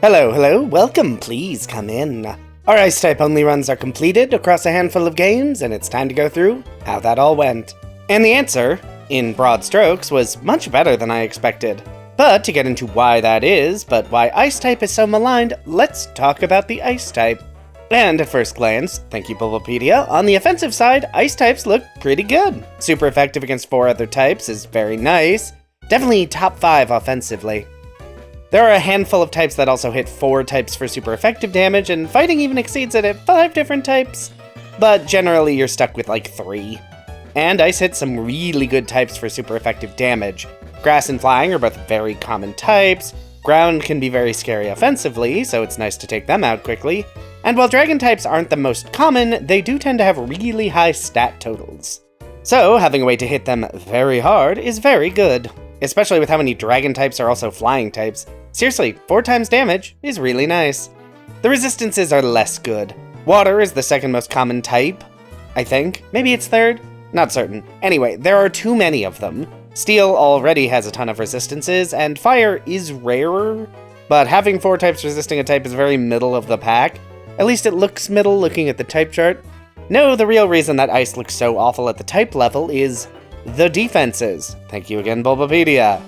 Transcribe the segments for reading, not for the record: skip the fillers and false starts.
Hello, welcome, please come in. Our Ice-type only runs are completed across a handful of games, and it's time to go through how that all went. And the answer, in broad strokes, was much better than I expected. But to get into why that is, but why Ice-type is so maligned, let's talk about the Ice-type. And at first glance, thank you Bulbapedia, on the offensive side, Ice-types look pretty good. Super effective against 4 other types is very nice. Definitely top 5 offensively. There are a handful of types that also hit 4 types for super effective damage, and fighting even exceeds it at 5 different types. But generally you're stuck with like 3. And Ice hits some really good types for super effective damage. Grass and Flying are both very common types. Ground can be very scary offensively, so it's nice to take them out quickly. And while Dragon types aren't the most common, they do tend to have really high stat totals. So having a way to hit them very hard is very good. Especially with how many Dragon types are also Flying types. Seriously, 4 times damage is really nice. The resistances are less good. Water is the second most common type, I think. Maybe it's third? Not certain. Anyway, there are too many of them. Steel already has a ton of resistances, and Fire is rarer. But having 4 types resisting a type is very middle of the pack. At least it looks middle looking at the type chart. No, the real reason that Ice looks so awful at the type level is the defenses. Thank you again, Bulbapedia.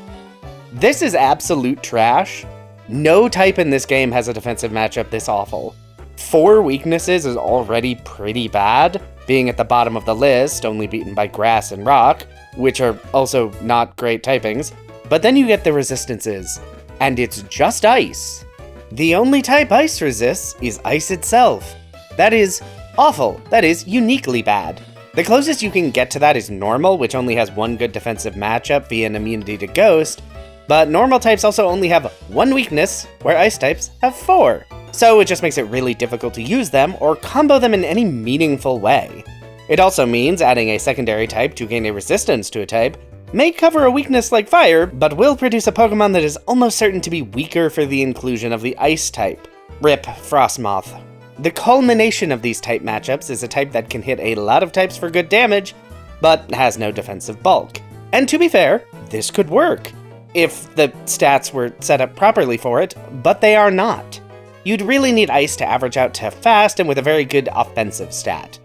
This is absolute trash. No type in this game has a defensive matchup this awful. 4 weaknesses is already pretty bad, being at the bottom of the list, only beaten by Grass and Rock, which are also not great typings. But then you get the resistances, and it's just Ice. The only type Ice resists is Ice itself. That is awful. That is uniquely bad. The closest you can get to that is Normal, which only has 1 good defensive matchup via an immunity to Ghost, but Normal types also only have 1 weakness, where Ice types have 4. So it just makes it really difficult to use them or combo them in any meaningful way. It also means adding a secondary type to gain a resistance to a type may cover a weakness like Fire, but will produce a Pokemon that is almost certain to be weaker for the inclusion of the Ice type. RIP Frostmoth. The culmination of these type matchups is a type that can hit a lot of types for good damage, but has no defensive bulk. And to be fair, this could work, if the stats were set up properly for it, but they are not. You'd really need Ice to average out to fast and with a very good offensive stat.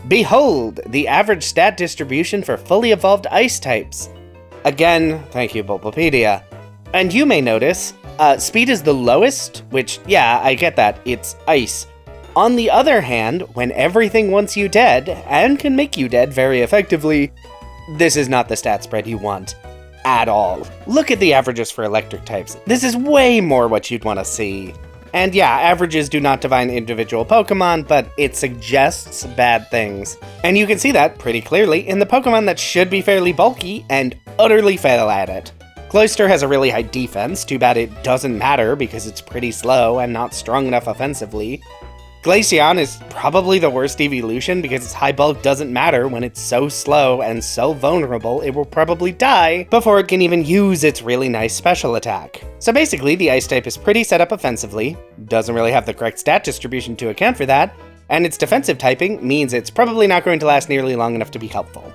Behold, the average stat distribution for fully evolved Ice types. Again, thank you Bulbapedia. And you may notice, speed is the lowest, which, yeah, I get that, it's Ice. On the other hand, when everything wants you dead, and can make you dead very effectively, this is not the stat spread you want. At all. Look at the averages for electric types. This is way more what you'd want to see. And yeah, averages do not define individual Pokemon, but it suggests bad things. And you can see that pretty clearly in the Pokemon that should be fairly bulky and utterly fail at it. Cloyster has a really high defense, too bad it doesn't matter because it's pretty slow and not strong enough offensively. Glaceon is probably the worst evolution because its high bulk doesn't matter when it's so slow and so vulnerable it will probably die before it can even use its really nice special attack. So basically, the Ice type is pretty set up offensively, doesn't really have the correct stat distribution to account for that, and its defensive typing means it's probably not going to last nearly long enough to be helpful.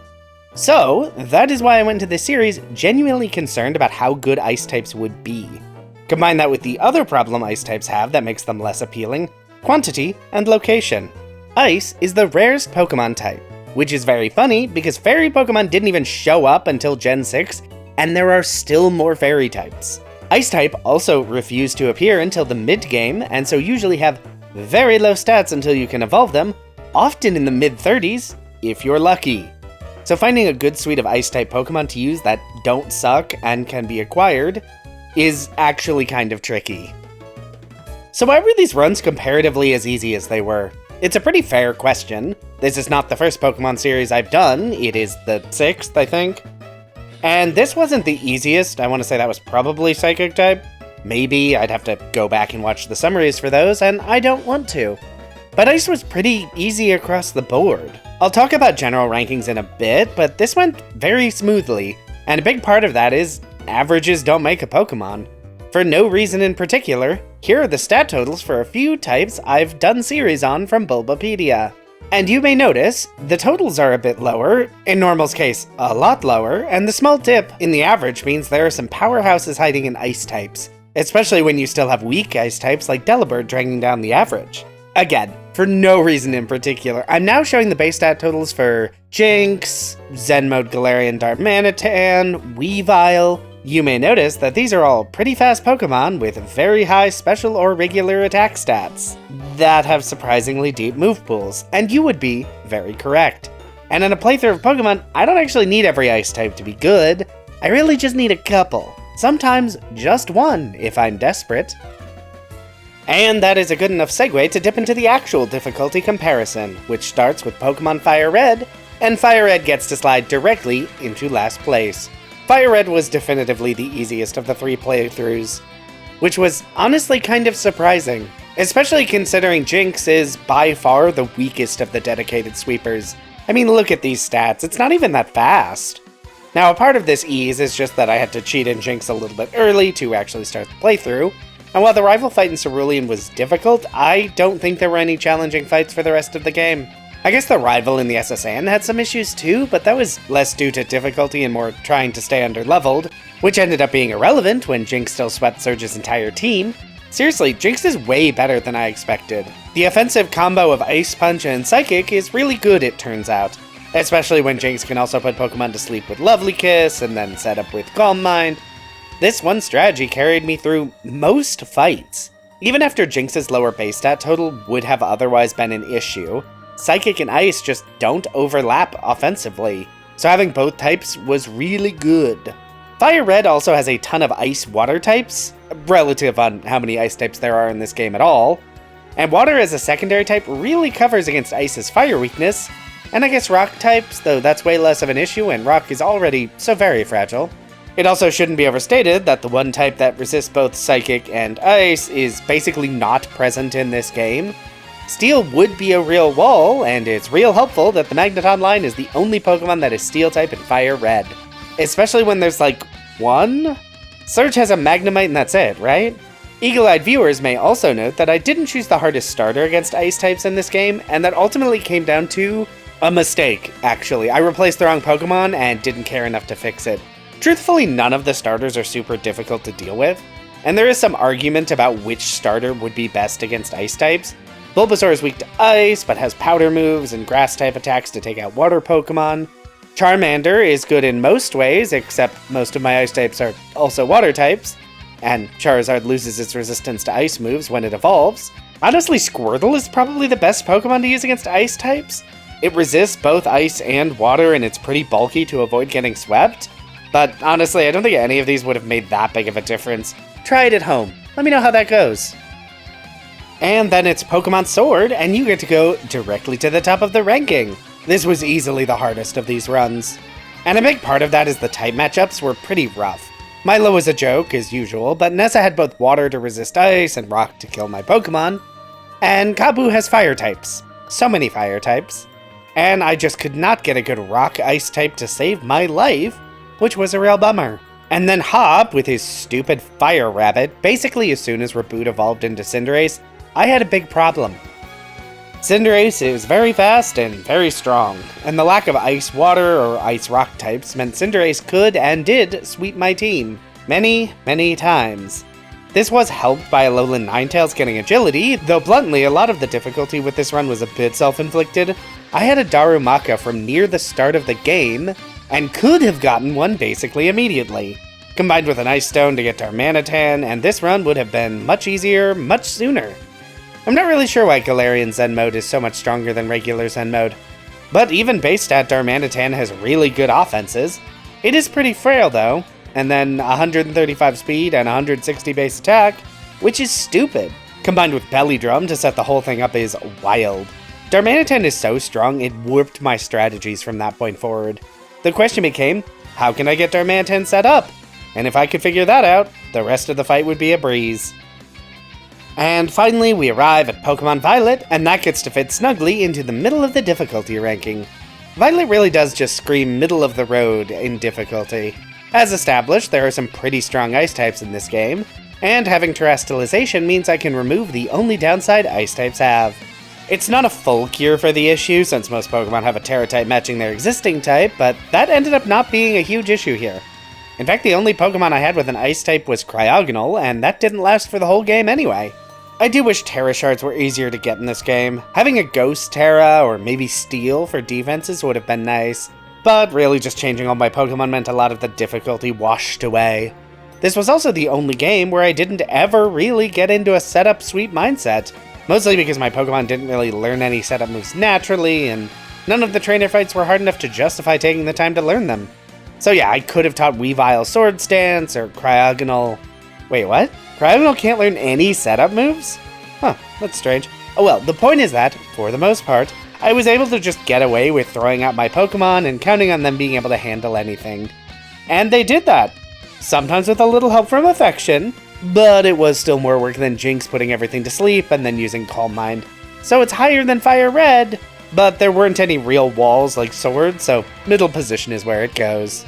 So, that is why I went into this series genuinely concerned about how good Ice types would be. Combine that with the other problem Ice types have that makes them less appealing: quantity and location. Ice is the rarest Pokemon type, which is very funny because Fairy Pokemon didn't even show up until Gen 6, and there are still more Fairy types. Ice type also refuse to appear until the mid-game, and so usually have very low stats until you can evolve them, often in the mid-30s, if you're lucky. So finding a good suite of Ice-type Pokemon to use that don't suck and can be acquired is actually kind of tricky. So why were these runs comparatively as easy as they were? It's a pretty fair question. This is not the first Pokemon series I've done, it is the 6th, I think. And this wasn't the easiest. I want to say that was probably Psychic type. Maybe, I'd have to go back and watch the summaries for those, and I don't want to. But Ice was pretty easy across the board. I'll talk about general rankings in a bit, but this went very smoothly, and a big part of that is averages don't make a Pokemon. For no reason in particular, here are the stat totals for a few types I've done series on from Bulbapedia. And you may notice, the totals are a bit lower, in Normal's case, a lot lower, and the small dip in the average means there are some powerhouses hiding in Ice types, especially when you still have weak ice types like Delibird dragging down the average. Again, for no reason in particular, I'm now showing the base stat totals for Jynx, Zen Mode Galarian Darmanitan, Weavile. You may notice that these are all pretty fast Pokemon with very high special or regular attack stats that have surprisingly deep move pools, and you would be very correct. And in a playthrough of Pokemon, I don't actually need every ice type to be good, I really just need a couple. Sometimes just one if I'm desperate. And that is a good enough segue to dip into the actual difficulty comparison, which starts with Pokémon Fire Red, and Fire Red gets to slide directly into last place. Fire Red was definitively the easiest of the 3 playthroughs, which was honestly kind of surprising, especially considering Jynx is by far the weakest of the dedicated sweepers. I mean, look at these stats, it's not even that fast. Now, a part of this ease is just that I had to cheat in Jynx a little bit early to actually start the playthrough, and while the rival fight in Cerulean was difficult, I don't think there were any challenging fights for the rest of the game. I guess the rival in the SSN had some issues too, but that was less due to difficulty and more trying to stay under-leveled, which ended up being irrelevant when Jynx still swept Surge's entire team. Seriously, Jynx is way better than I expected. The offensive combo of Ice Punch and Psychic is really good, it turns out, especially when Jynx can also put Pokemon to sleep with Lovely Kiss and then set up with Calm Mind. This one strategy carried me through most fights. Even after Jynx's lower base stat total would have otherwise been an issue, Psychic and Ice just don't overlap offensively, so having both types was really good. Fire Red also has a ton of Ice-Water types, relative on how many Ice types there are in this game at all, and Water as a secondary type really covers against Ice's Fire weakness, and I guess Rock types, though that's way less of an issue and Rock is already so very fragile. It also shouldn't be overstated that the one type that resists both Psychic and Ice is basically not present in this game. Steel would be a real wall, and it's real helpful that the Magneton line is the only Pokemon that is Steel-type in Fire Red. Especially when there's like, one? Surge has a Magnemite and that's it, right? Eagle-eyed viewers may also note that I didn't choose the hardest starter against Ice types in this game, and that ultimately came down to a mistake, actually. I replaced the wrong Pokemon and didn't care enough to fix it. Truthfully, none of the starters are super difficult to deal with, and there is some argument about which starter would be best against Ice types. Bulbasaur is weak to Ice, but has Powder moves and Grass-type attacks to take out Water Pokemon. Charmander is good in most ways, except most of my Ice types are also Water types, and Charizard loses its resistance to Ice moves when it evolves. Honestly, Squirtle is probably the best Pokemon to use against Ice types. It resists both Ice and Water, and it's pretty bulky to avoid getting swept. But honestly, I don't think any of these would have made that big of a difference. Try it at home. Let me know how that goes. And then it's Pokémon Sword, and you get to go directly to the top of the ranking. This was easily the hardest of these runs. And a big part of that is the type matchups were pretty rough. Milo was a joke, as usual, but Nessa had both Water to resist Ice and Rock to kill my Pokemon. And Kabu has Fire types. So many Fire types. And I just could not get a good Rock-Ice type to save my life, which was a real bummer. And then Hob, with his stupid Fire Rabbit, basically as soon as Reboot evolved into Cinderace, I had a big problem. Cinderace is very fast and very strong, and the lack of Ice Water or Ice Rock types meant Cinderace could and did sweep my team many, many times. This was helped by Alolan Ninetales getting agility, though bluntly, a lot of the difficulty with this run was a bit self-inflicted. I had a Darumaka from near the start of the game, and could have gotten one basically immediately. Combined with an Ice Stone to get Darmanitan, and this run would have been much easier, much sooner. I'm not really sure why Galarian Zen Mode is so much stronger than regular Zen Mode, but even base stat Darmanitan has really good offenses. It is pretty frail though, and then 135 speed and 160 base attack, which is stupid. Combined with Belly Drum to set the whole thing up is wild. Darmanitan is so strong it warped my strategies from that point forward. The question became, how can I get Darmanitan set up? And if I could figure that out, the rest of the fight would be a breeze. And finally, we arrive at Pokémon Violet, and that gets to fit snugly into the middle of the difficulty ranking. Violet really does just scream middle of the road in difficulty. As established, there are some pretty strong Ice types in this game, and having Terastallization means I can remove the only downside Ice types have. It's not a full cure for the issue, since most Pokemon have a Terra type matching their existing type, but that ended up not being a huge issue here. In fact, the only Pokemon I had with an Ice type was Cryogonal, and that didn't last for the whole game anyway. I do wish Terra Shards were easier to get in this game. Having a Ghost Terra, or maybe Steel for defenses would have been nice, but really just changing all my Pokemon meant a lot of the difficulty washed away. This was also the only game where I didn't ever really get into a setup sweep mindset, mostly because my Pokemon didn't really learn any setup moves naturally, and none of the trainer fights were hard enough to justify taking the time to learn them. So yeah, I could have taught Weavile Sword Stance, or Cryogonal... Wait, what? Cryogonal can't learn any setup moves? Huh, that's strange. Oh well, the point is that, for the most part, I was able to just get away with throwing out my Pokemon and counting on them being able to handle anything. And they did that! Sometimes with a little help from Affection, but it was still more work than Jinx putting everything to sleep and then using Calm Mind. So it's higher than Fire Red, but there weren't any real walls like Sword, so middle position is where it goes.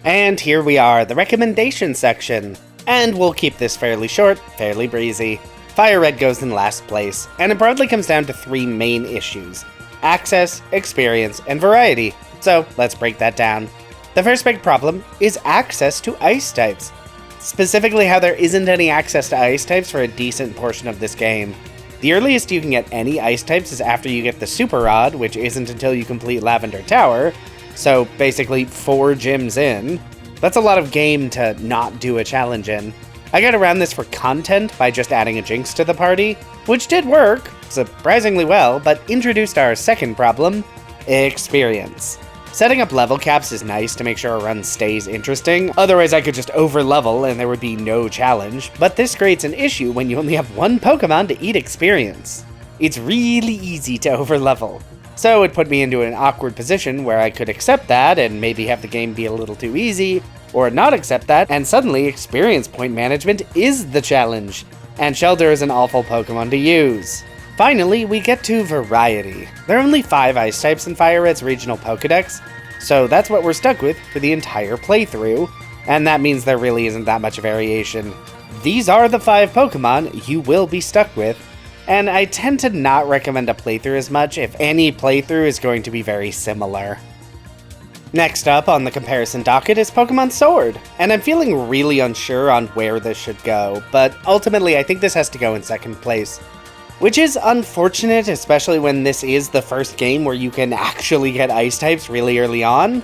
And here we are, the recommendation section. And we'll keep this fairly short, fairly breezy. Fire Red goes in last place, and it broadly comes down to 3 main issues: access, experience, and variety. So let's break that down. The first big problem is access to Ice types. Specifically how there isn't any access to Ice types for a decent portion of this game. The earliest you can get any Ice types is after you get the Super Rod, which isn't until you complete Lavender Tower, so basically 4 gyms in. That's a lot of game to not do a challenge in. I got around this for content by just adding a Jinx to the party, which did work, surprisingly well, but introduced our second problem: experience. Setting up level caps is nice to make sure a run stays interesting, otherwise I could just over-level and there would be no challenge, but this creates an issue when you only have 1 Pokemon to eat experience. It's really easy to over-level. So it put me into an awkward position where I could accept that and maybe have the game be a little too easy, or not accept that, and suddenly experience point management is the challenge, and Shellder is an awful Pokemon to use. Finally, we get to variety. There are only 5 Ice types in Fire Red's regional Pokedex, so that's what we're stuck with for the entire playthrough, and that means there really isn't that much variation. These are the 5 Pokemon you will be stuck with, and I tend to not recommend a playthrough as much if any playthrough is going to be very similar. Next up on the comparison docket is Pokémon Sword, and I'm feeling really unsure on where this should go, but ultimately I think this has to go in second place. Which is unfortunate, especially when this is the first game where you can actually get Ice types really early on.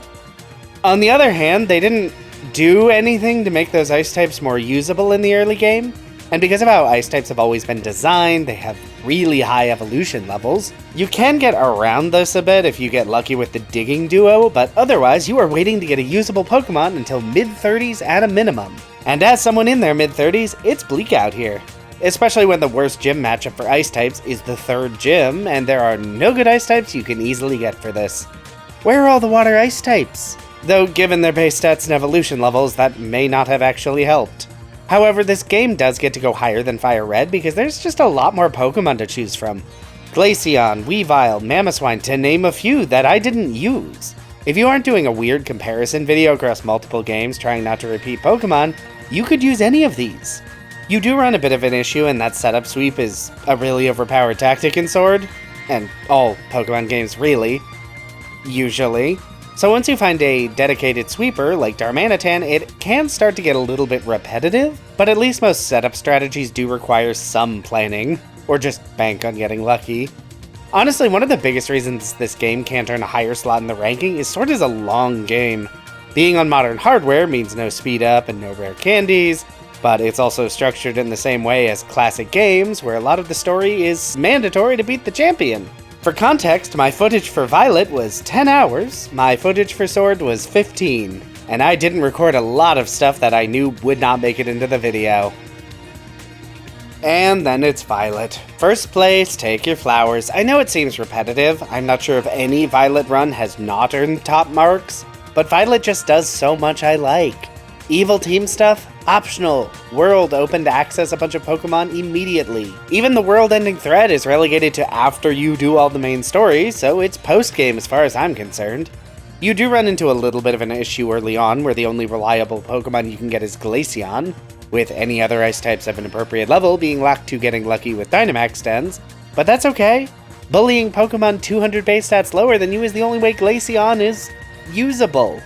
On the other hand, they didn't do anything to make those Ice types more usable in the early game, and because of how Ice types have always been designed, they have really high evolution levels. You can get around this a bit if you get lucky with the Digging Duo, but otherwise you are waiting to get a usable Pokemon until mid-30s at a minimum. And as someone in their mid-30s, it's bleak out here. Especially when the worst gym matchup for Ice types is the 3rd gym, and there are no good Ice types you can easily get for this. Where are all the Water Ice types? Though given their base stats and evolution levels, that may not have actually helped. However, this game does get to go higher than Fire Red because there's just a lot more Pokemon to choose from. Glaceon, Weavile, Mamoswine, to name a few that I didn't use. If you aren't doing a weird comparison video across multiple games trying not to repeat Pokemon, you could use any of these. You do run a bit of an issue in that setup sweep is a really overpowered tactic in Sword, and all Pokemon games really, usually. So once you find a dedicated sweeper like Darmanitan, it can start to get a little bit repetitive, but at least most setup strategies do require some planning, or just bank on getting lucky. Honestly, one of the biggest reasons this game can't earn a higher slot in the ranking is Sword is a long game. Being on modern hardware means no speed up and no rare candies, but it's also structured in the same way as classic games, where a lot of the story is mandatory to beat the champion. For context, my footage for Violet was 10 hours, my footage for Sword was 15, and I didn't record a lot of stuff that I knew would not make it into the video. And then it's Violet. First place, take your flowers. I know it seems repetitive, I'm not sure if any Violet run has not earned top marks, but Violet just does so much I like. Evil team stuff? Optional. World open to access a bunch of Pokemon immediately. Even the world-ending thread is relegated to after you do all the main story, so it's post-game as far as I'm concerned. You do run into a little bit of an issue early on where the only reliable Pokemon you can get is Glaceon, with any other Ice types of an appropriate level being locked to getting lucky with Dynamax Dens, but that's okay. Bullying Pokemon 200 base stats lower than you is the only way Glaceon is usable.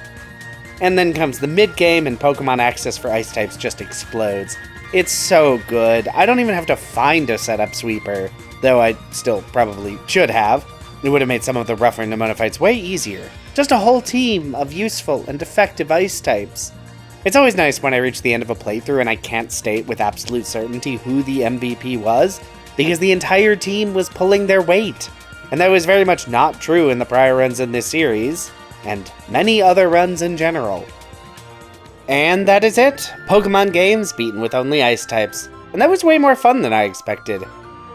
And then comes the mid-game, and Pokemon access for ice types just explodes. It's so good. I don't even have to find a setup sweeper, though I still probably should have. It would have made some of the rougher Nemona fights way easier. Just a whole team of useful and effective ice types. It's always nice when I reach the end of a playthrough and I can't state with absolute certainty who the MVP was, because the entire team was pulling their weight. And that was very much not true in the prior runs in this series, and many other runs in general. And that is it. Pokémon Games beaten with only ice types. And that was way more fun than I expected.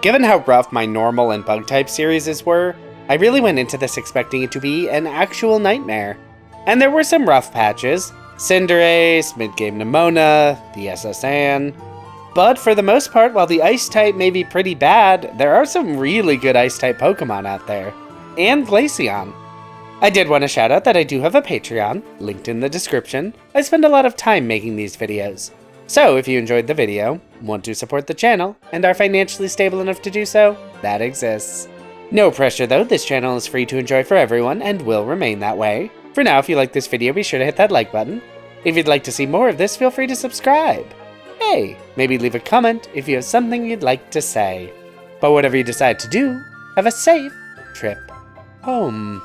Given how rough my normal and bug type series were, I really went into this expecting it to be an actual nightmare. And there were some rough patches. Cinderace, mid-game Nemona, the SSN. But for the most part, while the ice type may be pretty bad, there are some really good ice type Pokemon out there. And Glaceon. I did want to shout out that I do have a Patreon, linked in the description. I spend a lot of time making these videos. So if you enjoyed the video, want to support the channel, and are financially stable enough to do so, that exists. No pressure though, this channel is free to enjoy for everyone and will remain that way. For now, if you like this video, be sure to hit that like button. If you'd like to see more of this, feel free to subscribe. Hey, maybe leave a comment if you have something you'd like to say. But whatever you decide to do, have a safe trip home.